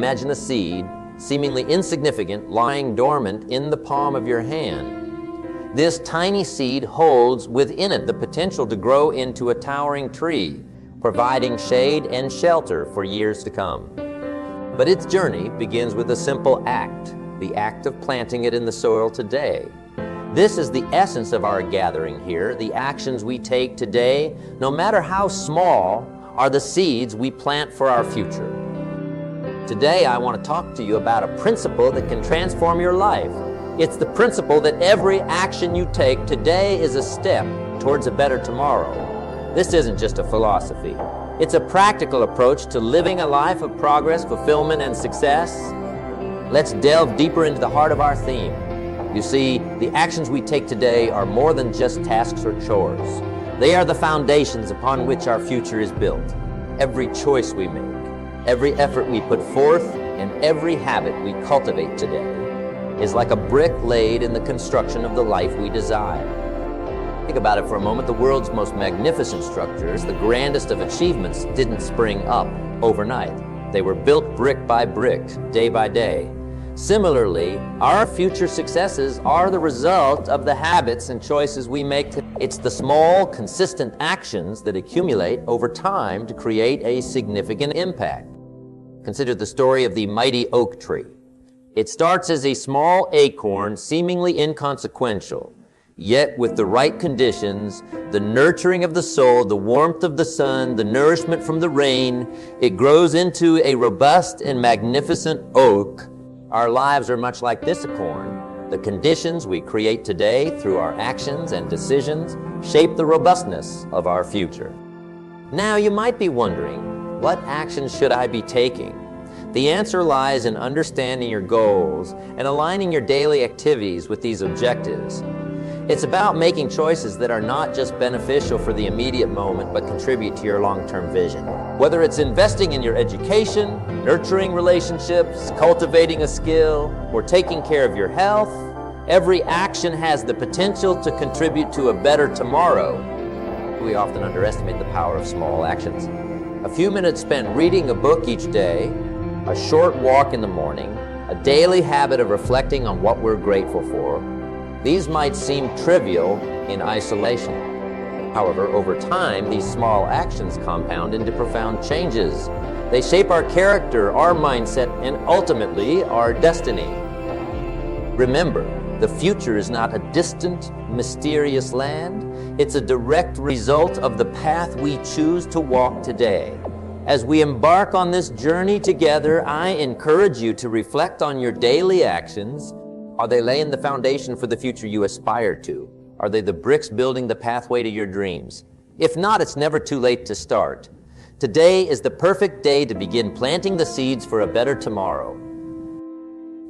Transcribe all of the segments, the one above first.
Imagine a seed, seemingly insignificant, lying dormant in the palm of your hand. This tiny seed holds within it the potential to grow into a towering tree, providing shade and shelter for years to come. But its journey begins with a simple act, the act of planting it in the soil today. This is the essence of our gathering here. The actions we take today, no matter how small, are the seeds we plant for our future. Today, I want to talk to you about a principle that can transform your life. It's the principle that every action you take today is a step towards a better tomorrow. This isn't just a philosophy. It's a practical approach to living a life of progress, fulfillment, and success. Let's delve deeper into the heart of our theme. You see, the actions we take today are more than just tasks or chores. They are the foundations upon which our future is built. Every choice we make, every effort we put forth, and every habit we cultivate today is like a brick laid in the construction of the life we desire. Think about it for a moment. The world's most magnificent structures, the grandest of achievements, didn't spring up overnight. They were built brick by brick, day by day. Similarly, our future successes are the result of the habits and choices we make today. It's the small, consistent actions that accumulate over time to create a significant impact. Consider the story of the mighty oak tree. It starts as a small acorn, seemingly inconsequential. Yet with the right conditions, the nurturing of the soil, the warmth of the sun, the nourishment from the rain, it grows into a robust and magnificent oak. Our lives are much like this acorn. The conditions we create today through our actions and decisions shape the robustness of our future. Now you might be wondering, what actions should I be taking? The answer lies in understanding your goals and aligning your daily activities with these objectives. It's about making choices that are not just beneficial for the immediate moment, but contribute to your long-term vision. Whether it's investing in your education, nurturing relationships, cultivating a skill, or taking care of your health, every action has the potential to contribute to a better tomorrow. We often underestimate the power of small actions. A few minutes spent reading a book each day, a short walk in the morning, a daily habit of reflecting on what we're grateful for. These might seem trivial in isolation. However, over time, these small actions compound into profound changes. They shape our character, our mindset, and ultimately our destiny. Remember, the future is not a distant, mysterious land. It's a direct result of the path we choose to walk today. As we embark on this journey together, I encourage you to reflect on your daily actions. Are they laying the foundation for the future you aspire to? Are they the bricks building the pathway to your dreams? If not, it's never too late to start. Today is the perfect day to begin planting the seeds for a better tomorrow.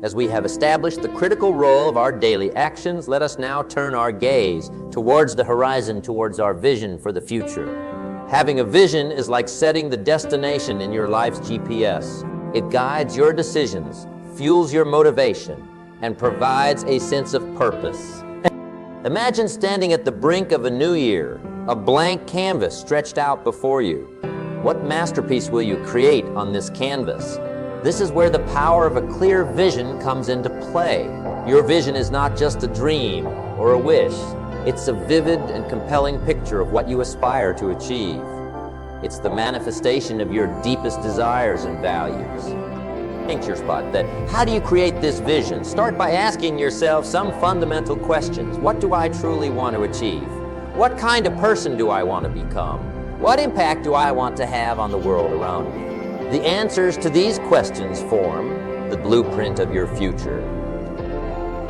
As we have established the critical role of our daily actions, let us now turn our gaze towards the horizon, towards our vision for the future. Having a vision is like setting the destination in your life's GPS. It guides your decisions, fuels your motivation, and provides a sense of purpose. Imagine standing at the brink of a new year, a blank canvas stretched out before you. What masterpiece will you create on this canvas? This is where the power of a clear vision comes into play. Your vision is not just a dream or a wish. It's a vivid and compelling picture of what you aspire to achieve. It's the manifestation of your deepest desires and values. Your spot that how do you create this vision? Start by asking yourself some fundamental questions. What do I truly want to achieve? What kind of person do I want to become? What impact do I want to have on the world around me? The answers to these questions form the blueprint of your future.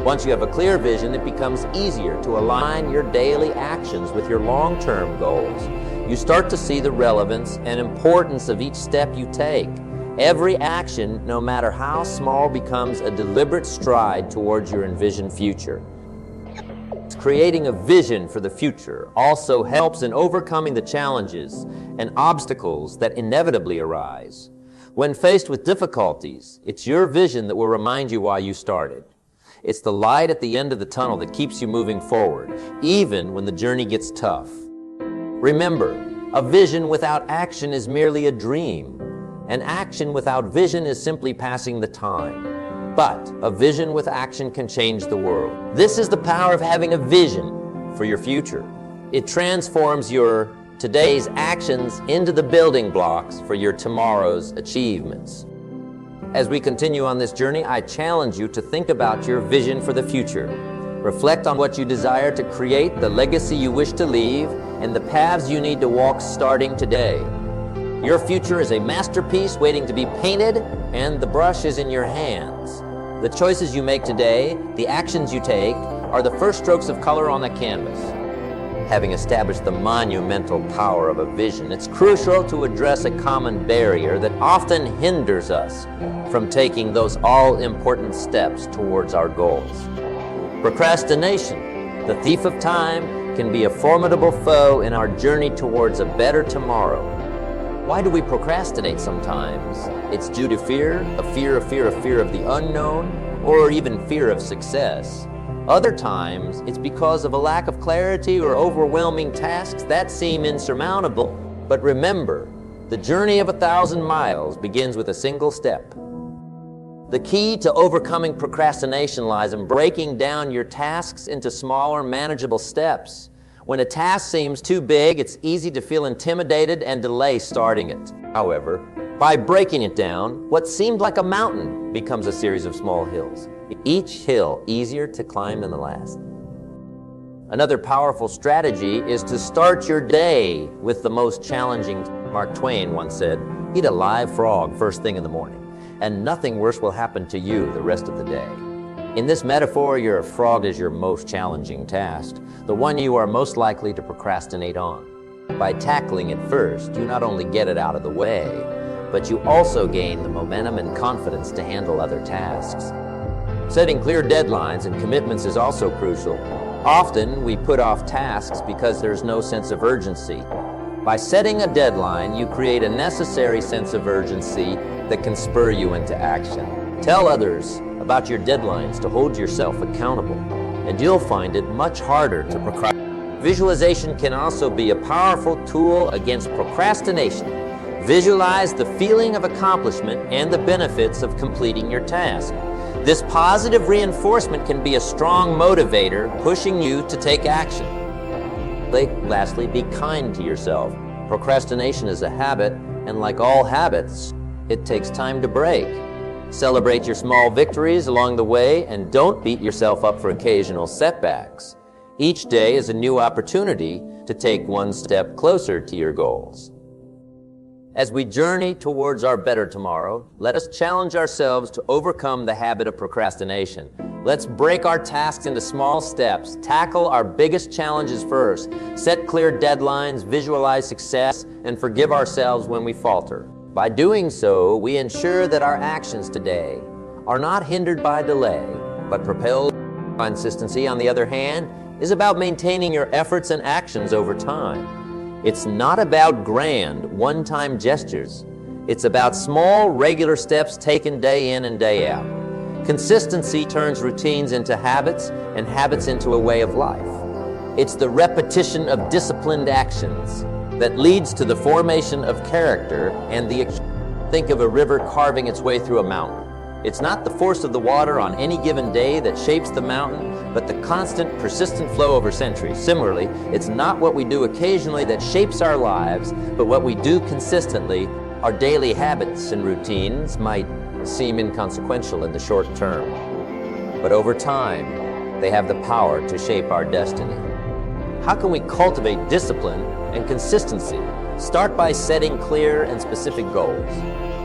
Once you have a clear vision, it becomes easier to align your daily actions with your long-term goals. You start to see the relevance and importance of each step you take. Every action, no matter how small, becomes a deliberate stride towards your envisioned future. Creating a vision for the future also helps in overcoming the challenges and obstacles that inevitably arise. When faced with difficulties, it's your vision that will remind you why you started. It's the light at the end of the tunnel that keeps you moving forward, even when the journey gets tough. Remember, a vision without action is merely a dream. and action without vision is simply passing the time. But a vision with action can change the world. This is the power of having a vision for your future. It transforms your today's actions into the building blocks for your tomorrow's achievements. As we continue on this journey, I challenge you to think about your vision for the future. Reflect on what you desire to create, the legacy you wish to leave, and the paths you need to walk starting today. Your future is a masterpiece waiting to be painted, and the brush is in your hands. The choices you make today, the actions you take, are the first strokes of color on the canvas. Having established the monumental power of a vision, it's crucial to address a common barrier that often hinders us from taking those all-important steps towards our goals. Procrastination, the thief of time, can be a formidable foe in our journey towards a better tomorrow. Why do we procrastinate sometimes? It's due to fear, a fear of the unknown, or even fear of success. Other times, it's because of a lack of clarity or overwhelming tasks that seem insurmountable. But remember, the journey of 1,000 miles begins with a single step. The key to overcoming procrastination lies in breaking down your tasks into smaller, manageable steps. When a task seems too big, it's easy to feel intimidated and delay starting it. However, by breaking it down, what seemed like a mountain becomes a series of small hills, each hill easier to climb than the last. Another powerful strategy is to start your day with the most challenging. Mark Twain once said, "Eat a live frog first thing in the morning, and nothing worse will happen to you the rest of the day." In this metaphor, your frog is your most challenging task, the one you are most likely to procrastinate on. By tackling it first, you not only get it out of the way, but you also gain the momentum and confidence to handle other tasks. Setting clear deadlines and commitments is also crucial. Often, we put off tasks because there's no sense of urgency. By setting a deadline, you create a necessary sense of urgency that can spur you into action. Tell others about your deadlines to hold yourself accountable, and you'll find it much harder to procrastinate. Visualization can also be a powerful tool against procrastination. Visualize the feeling of accomplishment and the benefits of completing your task. This positive reinforcement can be a strong motivator, pushing you to take action. Lastly, be kind to yourself. Procrastination is a habit, and like all habits, it takes time to break. Celebrate your small victories along the way, and don't beat yourself up for occasional setbacks. Each day is a new opportunity to take one step closer to your goals. As we journey towards our better tomorrow, let us challenge ourselves to overcome the habit of procrastination. Let's break our tasks into small steps, tackle our biggest challenges first, set clear deadlines, visualize success, and forgive ourselves when we falter. By doing so, we ensure that our actions today are not hindered by delay, but propelled. Consistency, on the other hand, is about maintaining your efforts and actions over time. It's not about grand, one-time gestures. It's about small, regular steps taken day in and day out. Consistency turns routines into habits, and habits into a way of life. It's the repetition of disciplined actions that leads to the formation of character and think of a river carving its way through a mountain. It's not the force of the water on any given day that shapes the mountain, but the constant, persistent flow over centuries. Similarly, it's not what we do occasionally that shapes our lives, but what we do consistently. Our daily habits and routines might seem inconsequential in the short term, but over time, they have the power to shape our destiny. How can we cultivate discipline and consistency? Start by setting clear and specific goals.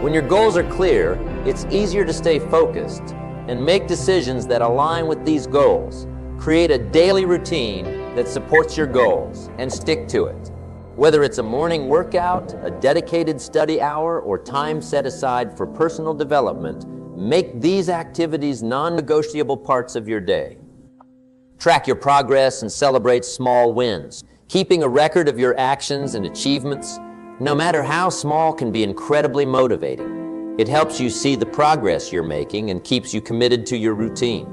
When your goals are clear, it's easier to stay focused and make decisions that align with these goals. Create a daily routine that supports your goals and stick to it. Whether it's a morning workout, a dedicated study hour, or time set aside for personal development, make these activities non-negotiable parts of your day. Track your progress and celebrate small wins. Keeping a record of your actions and achievements, no matter how small, can be incredibly motivating. It helps you see the progress you're making and keeps you committed to your routine.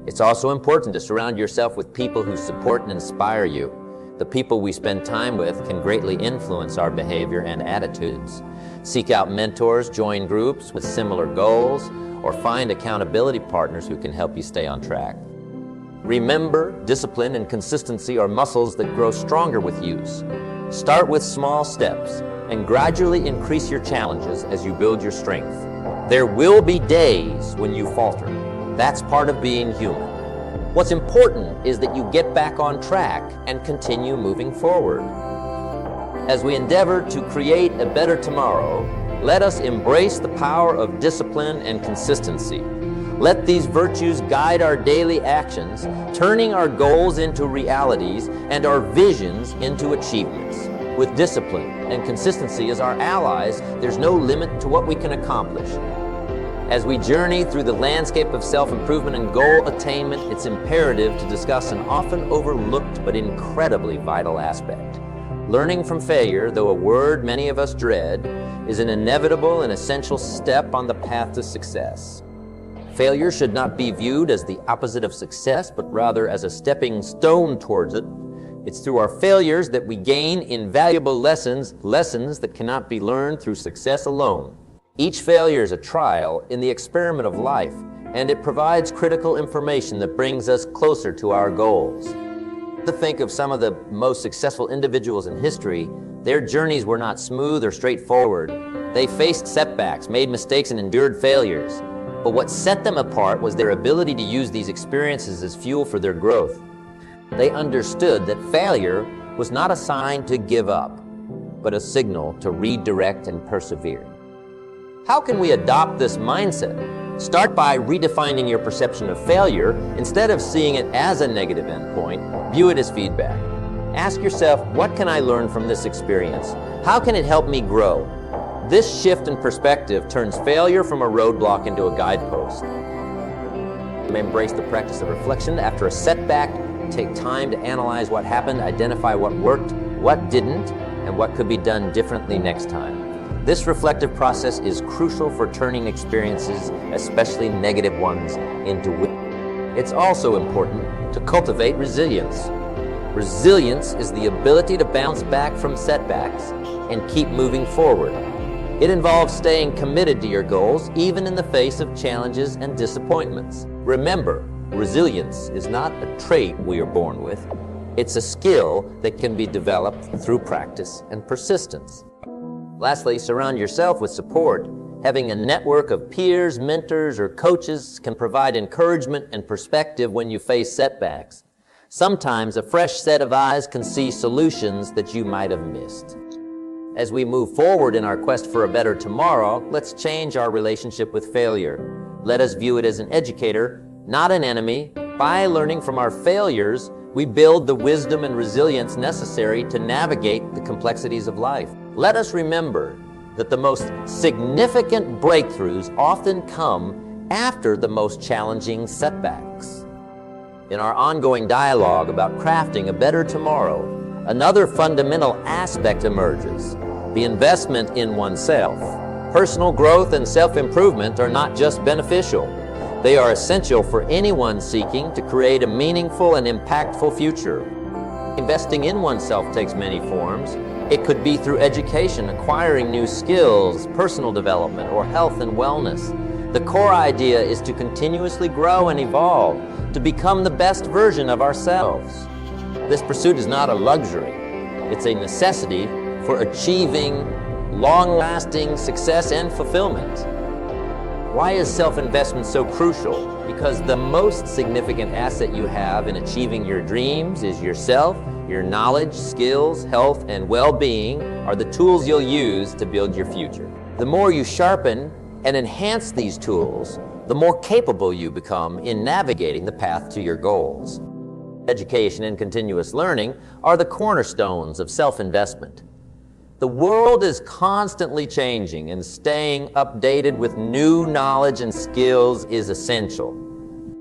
It's also important to surround yourself with people who support and inspire you. The people we spend time with can greatly influence our behavior and attitudes. Seek out mentors, join groups with similar goals, or find accountability partners who can help you stay on track. Remember, discipline and consistency are muscles that grow stronger with use. Start with small steps and gradually increase your challenges as you build your strength. There will be days when you falter. That's part of being human. What's important is that you get back on track and continue moving forward. As we endeavor to create a better tomorrow, let us embrace the power of discipline and consistency. Let these virtues guide our daily actions, turning our goals into realities and our visions into achievements. With discipline and consistency as our allies, there's no limit to what we can accomplish. As we journey through the landscape of self-improvement and goal attainment, it's imperative to discuss an often overlooked but incredibly vital aspect. Learning from failure, though a word many of us dread, is an inevitable and essential step on the path to success. Failure should not be viewed as the opposite of success, but rather as a stepping stone towards it. It's through our failures that we gain invaluable lessons that cannot be learned through success alone. Each failure is a trial in the experiment of life, and it provides critical information that brings us closer to our goals. To think of some of the most successful individuals in history, their journeys were not smooth or straightforward. They faced setbacks, made mistakes, and endured failures. But what set them apart was their ability to use these experiences as fuel for their growth. They understood that failure was not a sign to give up, but a signal to redirect and persevere. How can we adopt this mindset? Start by redefining your perception of failure. Instead of seeing it as a negative endpoint, view it as feedback. Ask yourself, what can I learn from this experience? How can it help me grow? This shift in perspective turns failure from a roadblock into a guidepost. Embrace the practice of reflection. After a setback, take time to analyze what happened, identify what worked, what didn't, and what could be done differently next time. This reflective process is crucial for turning experiences, especially negative ones, into wins. It's also important to cultivate resilience. Resilience is the ability to bounce back from setbacks and keep moving forward. It involves staying committed to your goals, even in the face of challenges and disappointments. Remember, resilience is not a trait we are born with. It's a skill that can be developed through practice and persistence. Lastly, surround yourself with support. Having a network of peers, mentors, or coaches can provide encouragement and perspective when you face setbacks. Sometimes a fresh set of eyes can see solutions that you might have missed. As we move forward in our quest for a better tomorrow, let's change our relationship with failure. Let us view it as an educator, not an enemy. By learning from our failures, we build the wisdom and resilience necessary to navigate the complexities of life. Let us remember that the most significant breakthroughs often come after the most challenging setbacks. In our ongoing dialogue about crafting a better tomorrow, another fundamental aspect emerges: the investment in oneself. Personal growth and self-improvement are not just beneficial. They are essential for anyone seeking to create a meaningful and impactful future. Investing in oneself takes many forms. It could be through education, acquiring new skills, personal development, or health and wellness. The core idea is to continuously grow and evolve, to become the best version of ourselves. This pursuit is not a luxury. It's a necessity for achieving long-lasting success and fulfillment. Why is self-investment so crucial? Because the most significant asset you have in achieving your dreams is yourself. Your knowledge, skills, health, and well-being are the tools you'll use to build your future. The more you sharpen and enhance these tools, the more capable you become in navigating the path to your goals. Education and continuous learning are the cornerstones of self-investment. The world is constantly changing, and staying updated with new knowledge and skills is essential.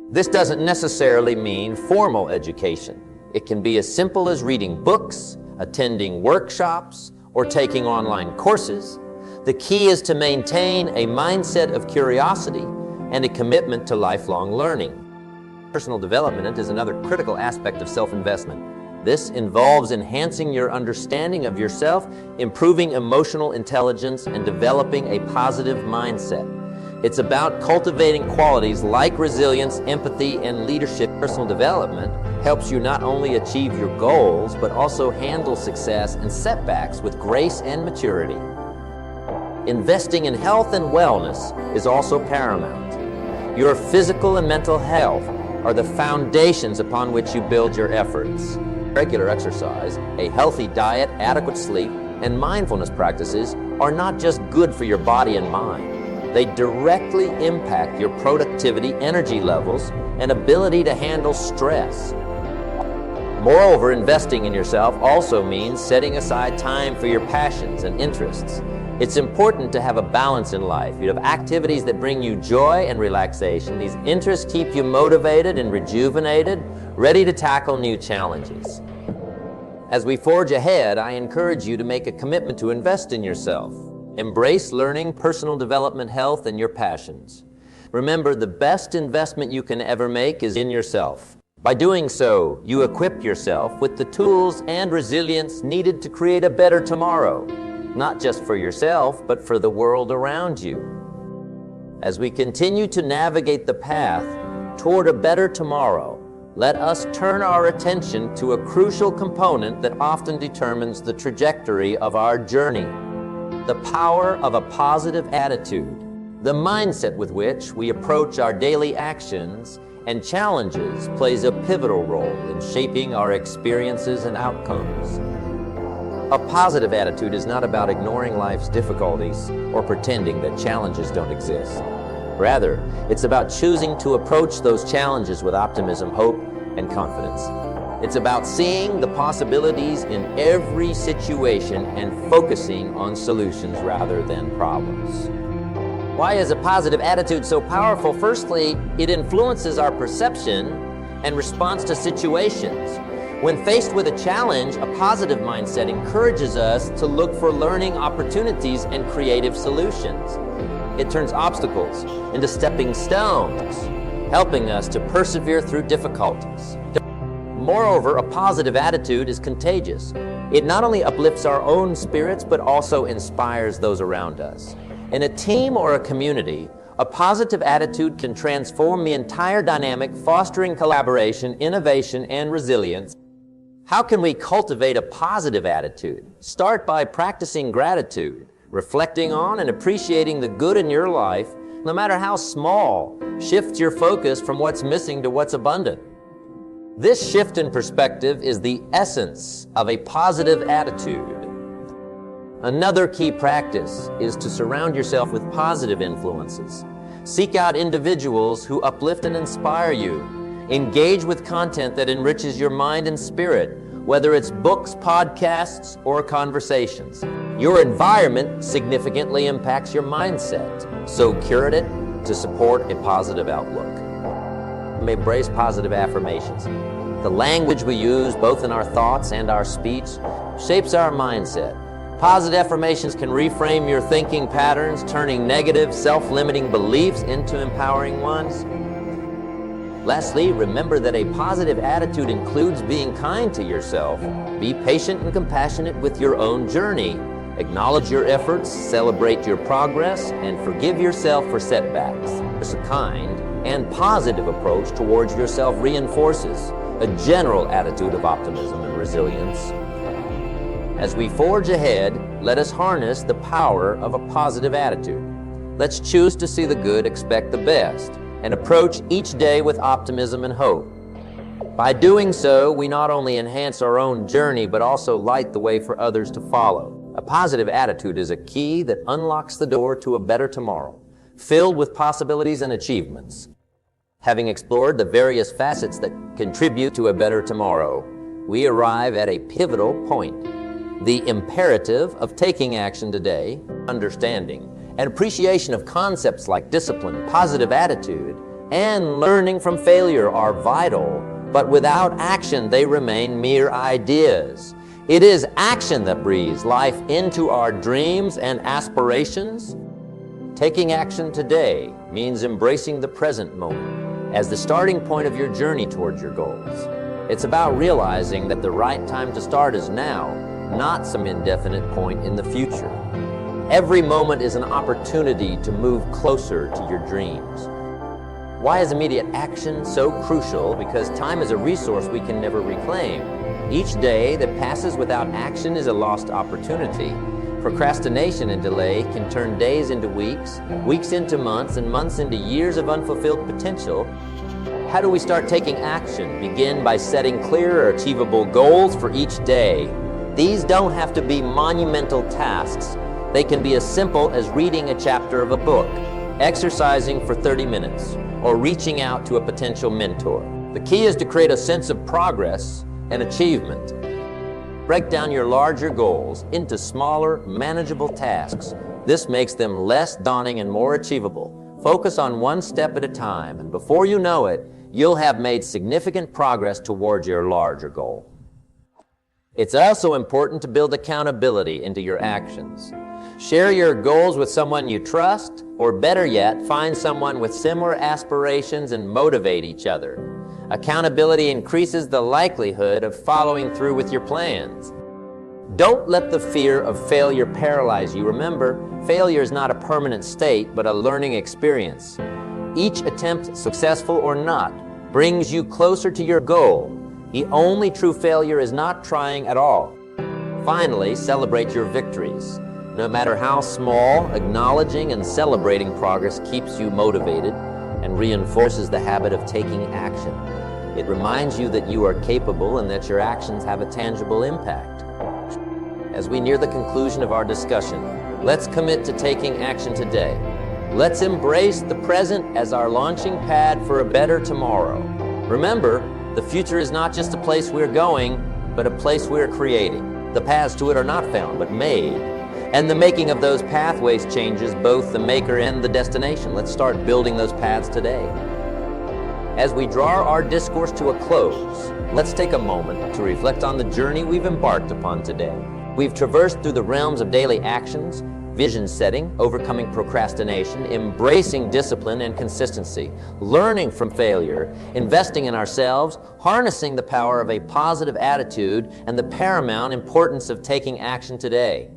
This doesn't necessarily mean formal education. It can be as simple as reading books, attending workshops, or taking online courses. The key is to maintain a mindset of curiosity and a commitment to lifelong learning. Personal development is another critical aspect of self-investment. This involves enhancing your understanding of yourself, improving emotional intelligence, and developing a positive mindset. It's about cultivating qualities like resilience, empathy, and leadership. Personal development helps you not only achieve your goals, but also handle success and setbacks with grace and maturity. Investing in health and wellness is also paramount. Your physical and mental health are the foundations upon which you build your efforts. Regular exercise, a healthy diet, adequate sleep, and mindfulness practices are not just good for your body and mind. They directly impact your productivity, energy levels, and ability to handle stress. Moreover, investing in yourself also means setting aside time for your passions and interests. It's important to have a balance in life. You have activities that bring you joy and relaxation. These interests keep you motivated and rejuvenated, ready to tackle new challenges. As we forge ahead, I encourage you to make a commitment to invest in yourself. Embrace learning, personal development, health, and your passions. Remember, the best investment you can ever make is in yourself. By doing so, you equip yourself with the tools and resilience needed to create a better tomorrow, not just for yourself, but for the world around you. As we continue to navigate the path toward a better tomorrow, let us turn our attention to a crucial component that often determines the trajectory of our journey: the power of a positive attitude, the mindset with which we approach our daily actions and challenges plays a pivotal role in shaping our experiences and outcomes. A positive attitude is not about ignoring life's difficulties or pretending that challenges don't exist. Rather, it's about choosing to approach those challenges with optimism, hope, and confidence. It's about seeing the possibilities in every situation and focusing on solutions rather than problems. Why is a positive attitude so powerful? Firstly, it influences our perception and response to situations. When faced with a challenge, a positive mindset encourages us to look for learning opportunities and creative solutions. It turns obstacles into stepping stones, helping us to persevere through difficulties. Moreover, a positive attitude is contagious. It not only uplifts our own spirits, but also inspires those around us. In a team or a community, a positive attitude can transform the entire dynamic, fostering collaboration, innovation, and resilience. How can we cultivate a positive attitude? Start by practicing gratitude, reflecting on and appreciating the good in your life, no matter how small. Shift your focus from what's missing to what's abundant. This shift in perspective is the essence of a positive attitude. Another key practice is to surround yourself with positive influences. Seek out individuals who uplift and inspire you. Engage with content that enriches your mind and spirit, whether it's books, podcasts, or conversations. Your environment significantly impacts your mindset, so curate it to support a positive outlook. Embrace positive affirmations. The language we use, both in our thoughts and our speech, shapes our mindset. Positive affirmations can reframe your thinking patterns, turning negative, self-limiting beliefs into empowering ones. Lastly, remember that a positive attitude includes being kind to yourself. Be patient and compassionate with your own journey. Acknowledge your efforts, celebrate your progress, and forgive yourself for setbacks. A kind and positive approach towards yourself reinforces a general attitude of optimism and resilience. As we forge ahead, let us harness the power of a positive attitude. Let's choose to see the good, expect the best, and approach each day with optimism and hope. By doing so, we not only enhance our own journey, but also light the way for others to follow. A positive attitude is a key that unlocks the door to a better tomorrow, filled with possibilities and achievements. Having explored the various facets that contribute to a better tomorrow, we arrive at a pivotal point: the imperative of taking action today. Understanding and appreciation of concepts like discipline, positive attitude, and learning from failure are vital, but without action they remain mere ideas. It is action that breathes life into our dreams and aspirations. Taking action today means embracing the present moment as the starting point of your journey towards your goals. It's about realizing that the right time to start is now, not some indefinite point in the future. Every moment is an opportunity to move closer to your dreams. Why is immediate action so crucial? Because time is a resource we can never reclaim. Each day that passes without action is a lost opportunity. Procrastination and delay can turn days into weeks, weeks into months, and months into years of unfulfilled potential. How do we start taking action? Begin by setting clear, achievable goals for each day. These don't have to be monumental tasks. They can be as simple as reading a chapter of a book, exercising for 30 minutes, or reaching out to a potential mentor. The key is to create a sense of progress and achievement. Break down your larger goals into smaller, manageable tasks. This makes them less daunting and more achievable. Focus on one step at a time, and before you know it, you'll have made significant progress towards your larger goal. It's also important to build accountability into your actions. Share your goals with someone you trust, or better yet, find someone with similar aspirations and motivate each other. Accountability increases the likelihood of following through with your plans. Don't let the fear of failure paralyze you. Remember, failure is not a permanent state, but a learning experience. Each attempt, successful or not, brings you closer to your goal. The only true failure is not trying at all. Finally, celebrate your victories. No matter how small, acknowledging and celebrating progress keeps you motivated and reinforces the habit of taking action. It reminds you that you are capable and that your actions have a tangible impact. As we near the conclusion of our discussion, let's commit to taking action today. Let's embrace the present as our launching pad for a better tomorrow. Remember, the future is not just a place we're going, but a place we're creating. The paths to it are not found, but made. And the making of those pathways changes both the maker and the destination. Let's start building those paths today. As we draw our discourse to a close, let's take a moment to reflect on the journey we've embarked upon today. We've traversed through the realms of daily actions, vision setting, overcoming procrastination, embracing discipline and consistency, learning from failure, investing in ourselves, harnessing the power of a positive attitude, and the paramount importance of taking action today.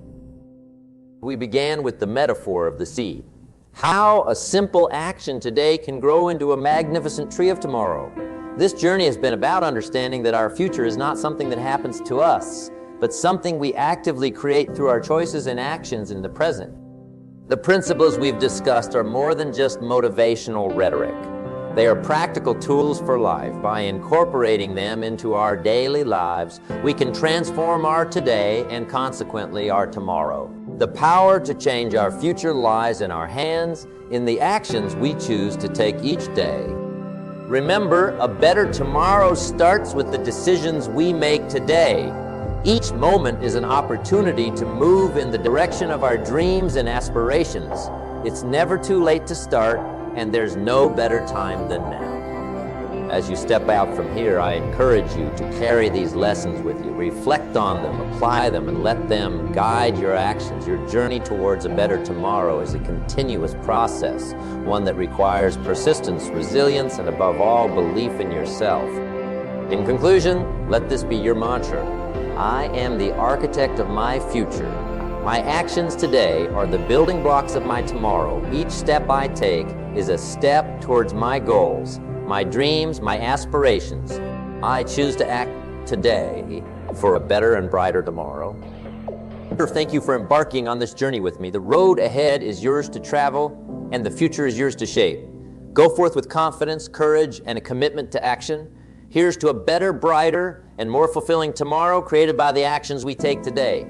We began with the metaphor of the seed. How a simple action today can grow into a magnificent tree of tomorrow. This journey has been about understanding that our future is not something that happens to us, but something we actively create through our choices and actions in the present. The principles we've discussed are more than just motivational rhetoric. They are practical tools for life. By incorporating them into our daily lives, we can transform our today and consequently our tomorrow. The power to change our future lies in our hands, in the actions we choose to take each day. Remember, a better tomorrow starts with the decisions we make today. Each moment is an opportunity to move in the direction of our dreams and aspirations. It's never too late to start, and there's no better time than now. As you step out from here, I encourage you to carry these lessons with you. Reflect on them, apply them, and let them guide your actions. Your journey towards a better tomorrow is a continuous process, one that requires persistence, resilience, and above all, belief in yourself. In conclusion, let this be your mantra. I am the architect of my future. My actions today are the building blocks of my tomorrow. Each step I take is a step towards my goals, my dreams, my aspirations. I choose to act today for a better and brighter tomorrow. Thank you for embarking on this journey with me. The road ahead is yours to travel, and the future is yours to shape. Go forth with confidence, courage, and a commitment to action. Here's to a better, brighter, and more fulfilling tomorrow created by the actions we take today.